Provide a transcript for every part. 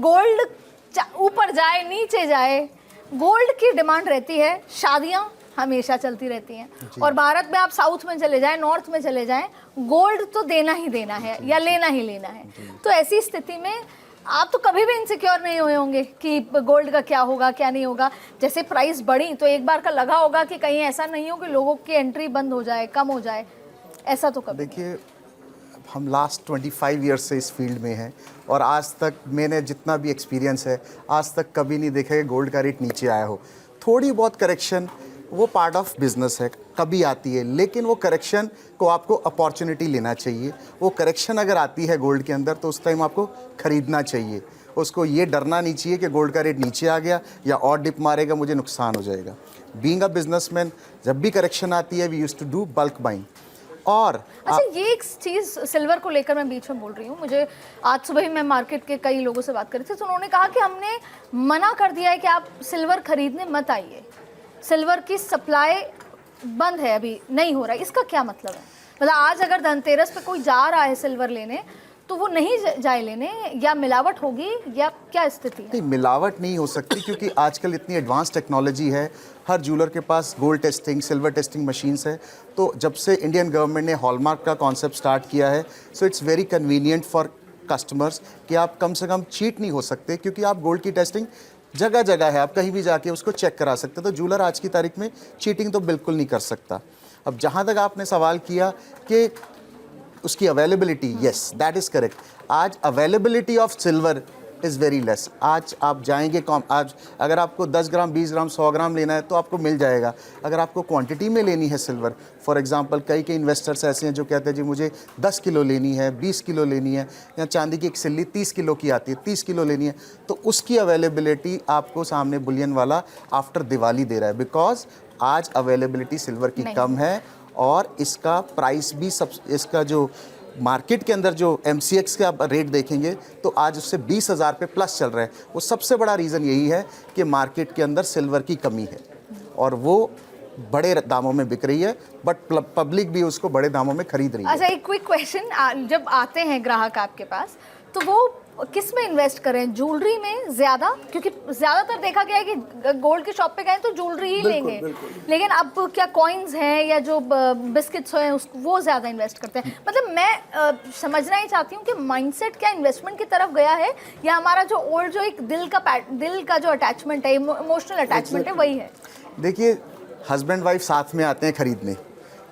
Gold ऊपर जाए नीचे जाए, गोल्ड की डिमांड रहती है, शादियां हमेशा चलती रहती हैं। और भारत में आप साउथ में चले जाएं, नॉर्थ में चले जाएं, गोल्ड तो देना ही देना है या लेना ही लेना है। तो ऐसी स्थिति में आप तो कभी भी इनसिक्योर नहीं हुए होंगे कि गोल्ड का क्या होगा क्या नहीं होगा। जैसे प्राइस बढ़ी तो एक बार का लगा होगा कि कहीं ऐसा नहीं हो कि लोगों की एंट्री बंद हो जाए, कम हो जाए, ऐसा तो कभी। देखिए, हम लास्ट 25 ईयर्स से इस फील्ड में हैं और आज तक मैंने जितना भी एक्सपीरियंस है, आज तक कभी नहीं देखा कि गोल्ड का रेट नीचे आया हो। थोड़ी बहुत करेक्शन वो पार्ट ऑफ बिजनेस है, कभी आती है, लेकिन वो करेक्शन को आपको अपॉर्चुनिटी लेना चाहिए। वो करेक्शन अगर आती है गोल्ड के अंदर तो उस टाइम आपको ख़रीदना चाहिए। उसको ये डरना नहीं चाहिए कि गोल्ड का रेट नीचे आ गया या और डिप मारेगा, मुझे नुकसान हो जाएगा। बीइंग अ बिजनेसमैन, जब भी करेक्शन आती है we used to do bulk buying. और अच्छा, ये एक चीज़ सिल्वर को लेकर मैं बीच में बोल रही हूँ। मुझे आज सुबह ही मैं मार्केट के कई लोगों से बात कर रही थी तो उन्होंने कहा कि हमने मना कर दिया है कि आप सिल्वर खरीदने मत आइए, सिल्वर की सप्लाई बंद है, अभी नहीं हो रहा है। इसका क्या मतलब है? मतलब आज अगर धनतेरस पे कोई जा रहा है सिल्वर लेने तो वो नहीं जाए लेने, या मिलावट होगी या क्या स्थिति है? नहीं, मिलावट नहीं हो सकती क्योंकि आजकल इतनी एडवांस टेक्नोलॉजी है। हर ज्वेलर के पास gold testing, silver testing machines है। तो जब से इंडियन गवर्नमेंट ने हॉलमार्क का कॉन्सेप्ट स्टार्ट किया है, so it's very convenient for customers कि आप कम से कम चीट नहीं हो सकते, क्योंकि आप गोल्ड की टेस्टिंग जगह जगह है, आप कहीं भी जाके उसको चेक करा सकते। तो ज्वेलर आज की तारीख में चीटिंग तो बिल्कुल नहीं कर सकता। अब जहाँ तक आपने सवाल किया कि उसकी availability, yes that is correct. आज availability of silver is very less. आज आप जाएंगे आज अगर आपको 10 ग्राम, 20 ग्राम, 100 ग्राम लेना है तो आपको मिल जाएगा। अगर आपको क्वांटिटी में लेनी है सिल्वर, फॉर एग्जांपल कई इन्वेस्टर्स ऐसे हैं जो कहते हैं जी मुझे 10 किलो लेनी है, 20 किलो लेनी है, या चांदी की एक सिल्ली 30 किलो की आती है, 30 किलो लेनी है, तो उसकी अवेलेबिलिटी आपको सामने बुलियन वाला आफ्टर दिवाली दे रहा है, बिकॉज आज अवेलेबिलिटी सिल्वर की कम है। और इसका प्राइस भी इसका जो मार्केट के अंदर जो MCX का आप रेट देखेंगे तो आज उससे 20,000 पे प्लस चल रहा है। वो सबसे बड़ा रीज़न यही है कि मार्केट के अंदर सिल्वर की कमी है और वो बड़े दामों में बिक रही है, बट पब्लिक भी उसको बड़े दामों में खरीद रही है। अच्छा, एक क्विक क्वेश्चन, जब आते हैं ग्राहक आपके पास तो वो किस में इन्वेस्ट करें? ज्वेलरी में ज़्यादा, क्योंकि ज़्यादातर देखा गया है कि गोल्ड की शॉप पे गए तो ज्वेलरी ही लेंगे, लेकिन अब क्या कॉइन्स हैं या जो बिस्किट्स हैं वो ज़्यादा इन्वेस्ट करते हैं? मतलब मैं समझना ही चाहती हूँ कि माइंडसेट क्या इन्वेस्टमेंट की तरफ गया है या हमारा जो ओल्ड जो एक दिल का जो अटैचमेंट है, इमोशनल अटैचमेंट है, वही है? देखिए, हस्बैंड वाइफ साथ में आते हैं खरीदने,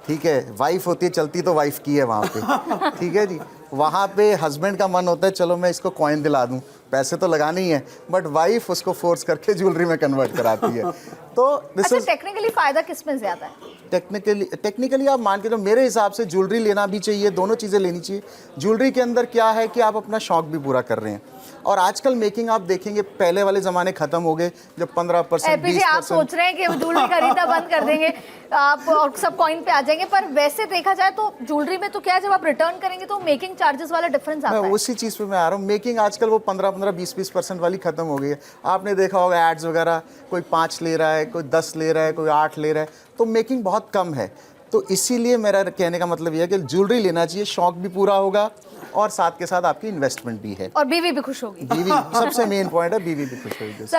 ठीक है, वाइफ होती है चलती तो वाइफ की है वहाँ पे, ठीक है जी। वहाँ पे हस्बैंड का मन होता है चलो मैं इसको कॉइन दिला दूँ, पैसे तो लगाने ही है, बट वाइफ उसको फोर्स करके ज्वेलरी में कन्वर्ट कराती है। तो अच्छा, टेक्निकली फ़ायदा किस में ज़्यादा है? टेक्निकली आप मान के तो मेरे हिसाब से ज्वेलरी लेना भी चाहिए, दोनों चीज़ें लेनी चाहिए। ज्वेलरी के अंदर क्या है कि आप अपना शौक भी पूरा कर रहे हैं, और आजकल मेकिंग आप देखेंगे पहले वाले ज़माने ख़त्म हो गए जब 15%, 20%। आप सोच रहे हैं कि ज्वेलरी खरीदना बंद कर देंगे आप और सब कॉइन पे आ जाएंगे, पर वैसे देखा जाए तो ज्वेलरी में तो क्या है, जब आप रिटर्न करेंगे तो मेकिंग चार्जेस वाला डिफरेंस आता है। उसी चीज़ पे मैं आ रहा हूँ। मेकिंग आजकल वो 15-15, 20-20% वाली ख़त्म हो गई है। आपने देखा होगा एड्स वगैरह, कोई 5 ले रहा है, कोई 10 ले रहा है, कोई 8 ले रहा है, तो मेकिंग बहुत कम है। तो इसीलिए मेरा कहने का मतलब यह है कि ज्वेलरी लेना चाहिए, शौक भी पूरा होगा और साथ के साथ आपकी इन्वेस्टमेंट भी है, और बीवी भी खुश होगी। बीवी सबसे मेन पॉइंट है, बीवी भी खुश होगी।